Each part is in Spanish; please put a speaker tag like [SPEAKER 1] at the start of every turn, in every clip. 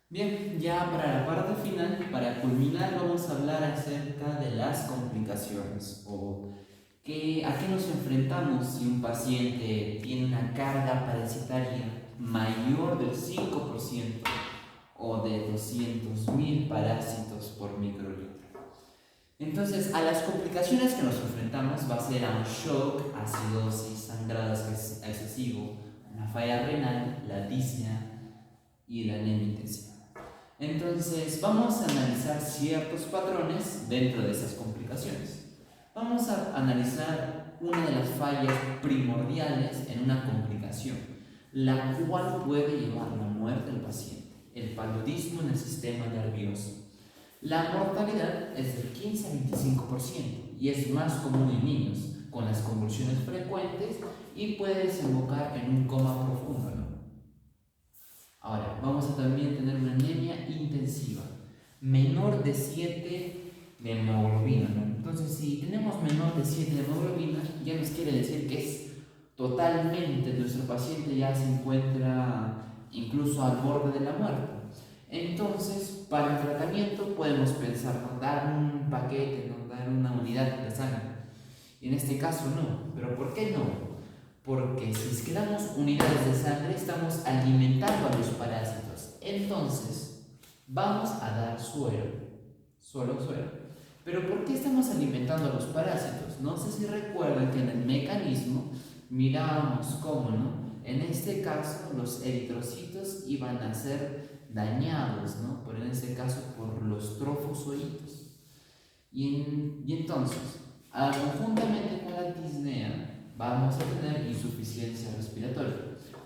[SPEAKER 1] Bien, ya para la parte final, para culminar, vamos a hablar acerca de las complicaciones o a qué nos enfrentamos si un paciente tiene una carga parasitaria mayor del 5% o de 200.000 parásitos por microlitro. Entonces, a las complicaciones que nos enfrentamos va a ser a un shock, acidosis, sangrado excesivo, una falla renal, la disnea y la anemia intensiva. Entonces, vamos a analizar ciertos patrones dentro de esas complicaciones. Vamos a analizar una de las fallas primordiales en una complicación, la cual puede llevar a la muerte del paciente, el paludismo en el sistema nervioso. La mortalidad es del 15 a 25% y es más común en niños, con las convulsiones frecuentes y puede desembocar en un coma profundo, ¿no? Ahora, vamos a también tener una anemia intensiva, menor de 7 de hemoglobina, ¿no? Entonces, si tenemos menor de 7 de hemoglobina, ya nos quiere decir que es totalmente, nuestro paciente ya se encuentra incluso al borde de la muerte. Entonces, para el tratamiento podemos pensar, ¿no?, dar un paquete, ¿no?, dar una unidad de sangre. En este caso no, pero ¿por qué no? Porque si es que damos unidades de sangre, estamos alimentando a los parásitos. Entonces, vamos a dar suero, solo suero. Pero ¿por qué estamos alimentando a los parásitos? No sé si recuerdan que en el mecanismo mirábamos cómo, ¿no?, en este caso los eritrocitos iban a ser dañados, ¿no?, por en este caso por los trofozoitos. Y entonces, conjuntamente con la disnea, vamos a tener insuficiencia respiratoria,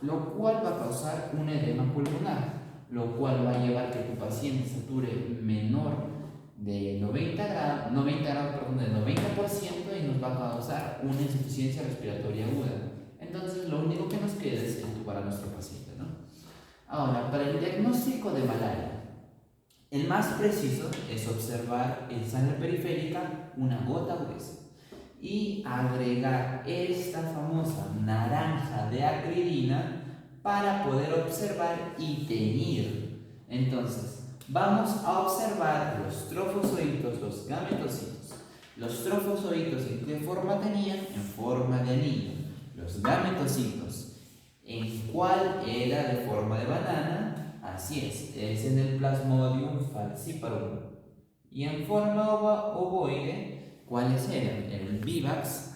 [SPEAKER 1] lo cual va a causar un edema pulmonar, lo cual va a llevar a que tu paciente sature menor de 90% y nos va a causar una insuficiencia respiratoria aguda. Entonces, lo único que nos queda es entubar a nuestro paciente, ¿no? Ahora, para el diagnóstico de malaria, el más preciso es observar en sangre periférica una gota gruesa y agregar esta famosa naranja de acridina para poder observar y teñir. Entonces, vamos a observar los trofozoitos, los gametocitos. Los trofozoitos, ¿en qué forma tenían? En forma de anillo. Los gametocitos, ¿en cuál era? De forma de banana. Así es en el Plasmodium falciparum. Y en forma ovoide, ¿cuáles eran? El vivax.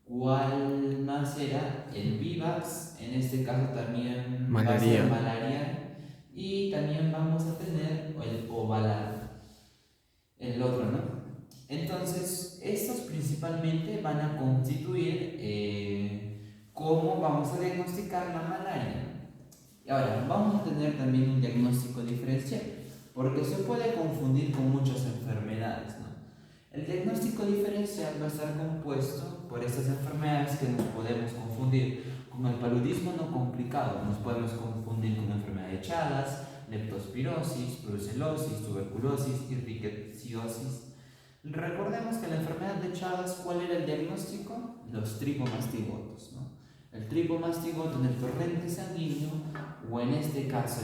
[SPEAKER 1] ¿Cuál más era? El vivax, en este caso también va a ser malaria. Y también vamos a tener el ovalar, el otro, ¿no? Entonces, estos principalmente van a constituir cómo vamos a diagnosticar la malaria. Y ahora, vamos a tener también un diagnóstico diferencial, porque se puede confundir con muchas enfermedades, ¿no? El diagnóstico diferencial va a estar compuesto por estas enfermedades que nos podemos confundir con el paludismo no complicado. Nos podemos confundir con la enfermedad de Chagas, leptospirosis, brucelosis, tuberculosis y rickettsiosis. Recordemos que la enfermedad de Chagas, ¿cuál era el diagnóstico? Los tripomastigotos, ¿no? El tripomastigoto en el torrente sanguíneo, o en este caso,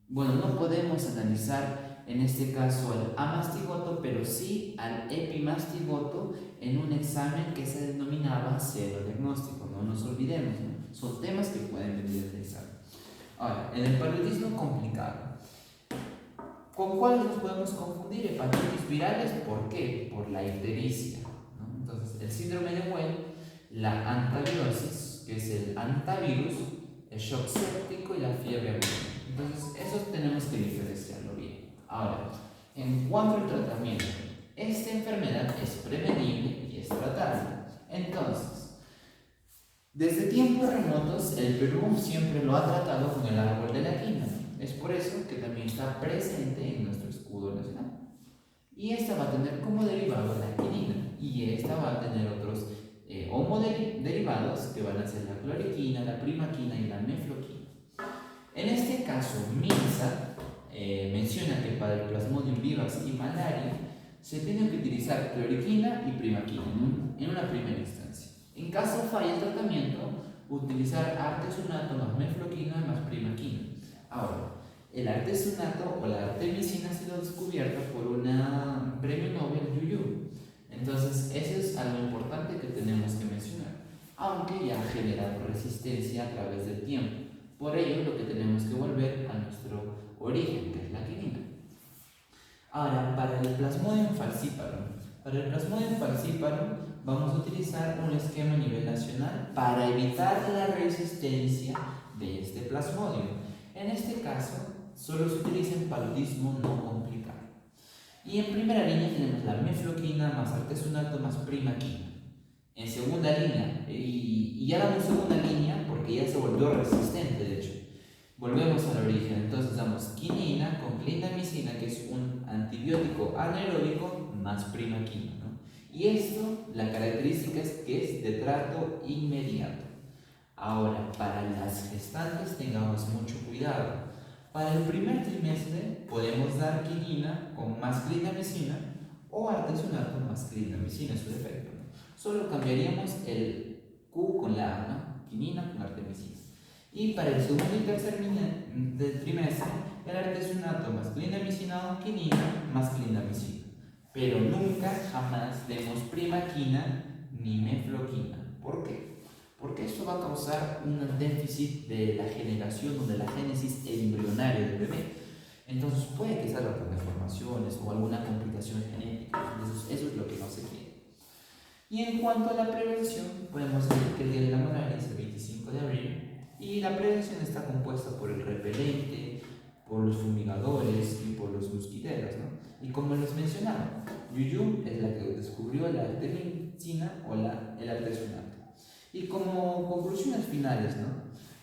[SPEAKER 1] bueno, no podemos analizar en este caso al amastigoto, pero sí al epimastigoto en un examen que se denominaba serodiagnóstico. No nos olvidemos, ¿no? Son temas que pueden venir del examen. Ahora, en el paludismo complicado, ¿con cuáles nos podemos confundir? Hepatitis virales, ¿por qué? Por la ictericia, ¿no? Entonces, el síndrome de Well, la antavirosis, que es el antivirus, el shock séptico y la fiebre aguda. Entonces, eso tenemos que diferenciarlo bien. Ahora, en cuanto al tratamiento, esta enfermedad es prevenible y es tratable. Entonces, desde tiempos remotos, el Perú siempre lo ha tratado con el árbol de la quina. Es por eso que también está presente en nuestro escudo nacional. Y esta va a tener como derivado la quinina, y esta va a tener otros homoderivados que van a ser la cloriquina, la primaquina y la mefloquina. En este caso, MINSA menciona que para el Plasmodium vivax y malaria se tiene que utilizar cloriquina y primaquina en una primera instancia. En caso falle el tratamiento, utilizar artesunato más mefloquina más primaquina. El artesunato o la artemisina ha sido descubierta por una premio Nobel Yu. Entonces, eso es algo importante que tenemos que mencionar, aunque ya ha generado resistencia a través del tiempo. Por ello, lo que tenemos que volver a nuestro origen, que es la quinina. Ahora, para el Plasmodium falciparum vamos a utilizar un esquema a nivel nacional para evitar la resistencia de este Plasmodium. En este caso, solo se utiliza en paludismo no complicado. Y en primera línea tenemos la mefloquina más artesunato más primaquina. En segunda línea, y ya damos segunda línea porque ya se volvió resistente, de hecho. Volvemos al origen, entonces damos quinina con clindamicina, que es un antibiótico anaeróbico, más primaquina, ¿no? Y esto, la característica es que es de trato inmediato. Ahora, para las gestantes tengamos mucho cuidado. Para el primer trimestre podemos dar quinina con más clindamicina o artesunato más clindamicina, su defecto, ¿no? Solo cambiaríamos el Q con la A, ¿no? Quinina con artemisina. Y para el segundo y tercer trimestre, el artesunato más clindamicina o quinina más clindamicina. Pero nunca, jamás demos primaquina ni mefloquina. ¿Por qué? Porque esto va a causar un déficit de la generación o de la génesis embrionaria del bebé. Entonces puede que salga con deformaciones o alguna complicación genética. Entonces eso es lo que no se quiere. Y en cuanto a la prevención, podemos decir que el Día de la Malaria es el 25 de abril y la prevención está compuesta por el repelente, por los fumigadores y por los mosquiteros, ¿no? Y como les mencionaba, Yu es la que descubrió la artemisina o el artesunato. Y como conclusiones finales, ¿no?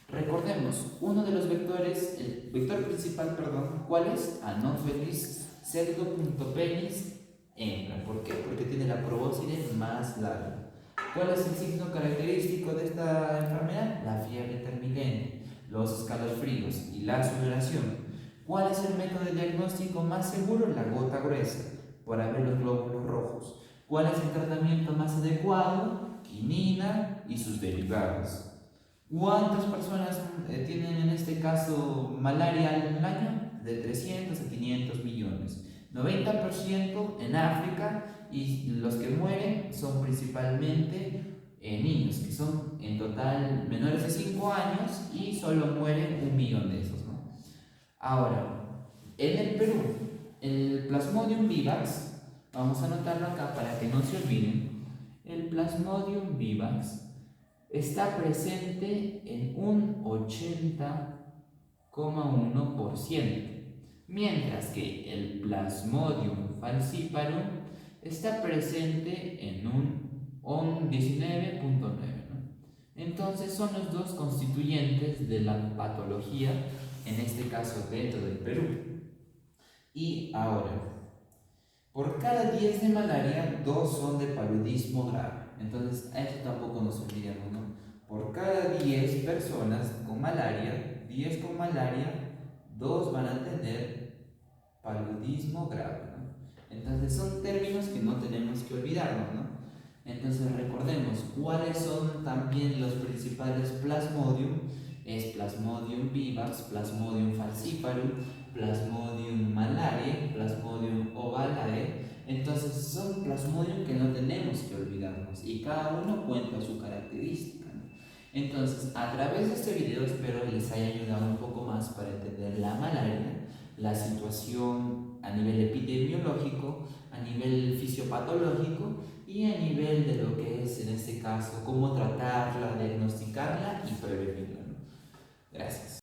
[SPEAKER 1] Recordemos, uno de los vectores, el vector principal, perdón, ¿cuál es? Anopheles pseudopuntopenis hembra. ¿Por qué? Porque tiene la probóscide más larga. ¿Cuál es el signo característico de esta enfermedad? La fiebre intermitente, los escalofríos y la sudoración. ¿Cuál es el método de diagnóstico más seguro? La gota gruesa, para ver los glóbulos rojos. ¿Cuál es el tratamiento más adecuado? Quinina y sus derivados. ¿Cuántas personas tienen en este caso malaria al año? De 300 a 500 millones. 90% en África, y los que mueren son principalmente niños, que son en total menores de 5 años y solo mueren 1 millón de esos, ¿no? Ahora, en el Perú, el Plasmodium vivax, vamos a anotarlo acá para que no se olviden. El Plasmodium vivax está presente en un 80,1%, mientras que el Plasmodium falciparum está presente en un 19,9%, ¿no? Entonces son los dos constituyentes de la patología, en este caso dentro del Perú. Y ahora, por cada 10 de malaria, 2 son de paludismo grave. Entonces, a eso tampoco nos olvidemos, ¿no? Por cada 10 personas con malaria, 10 con malaria, 2 van a tener paludismo grave, ¿no? Entonces, son términos que no tenemos que olvidarnos, ¿no? Entonces, recordemos cuáles son también los principales Plasmodium. Es Plasmodium vivax, Plasmodium falciparum, Plasmodium malariae, Plasmodium ovalae. Entonces son Plasmodium que no tenemos que olvidarnos y cada uno cuenta su característica, ¿no? Entonces, a través de este video espero que les haya ayudado un poco más para entender la malaria, la situación a nivel epidemiológico, a nivel fisiopatológico y a nivel de lo que es en este caso cómo tratarla, diagnosticarla y prevenirla, ¿no? Gracias.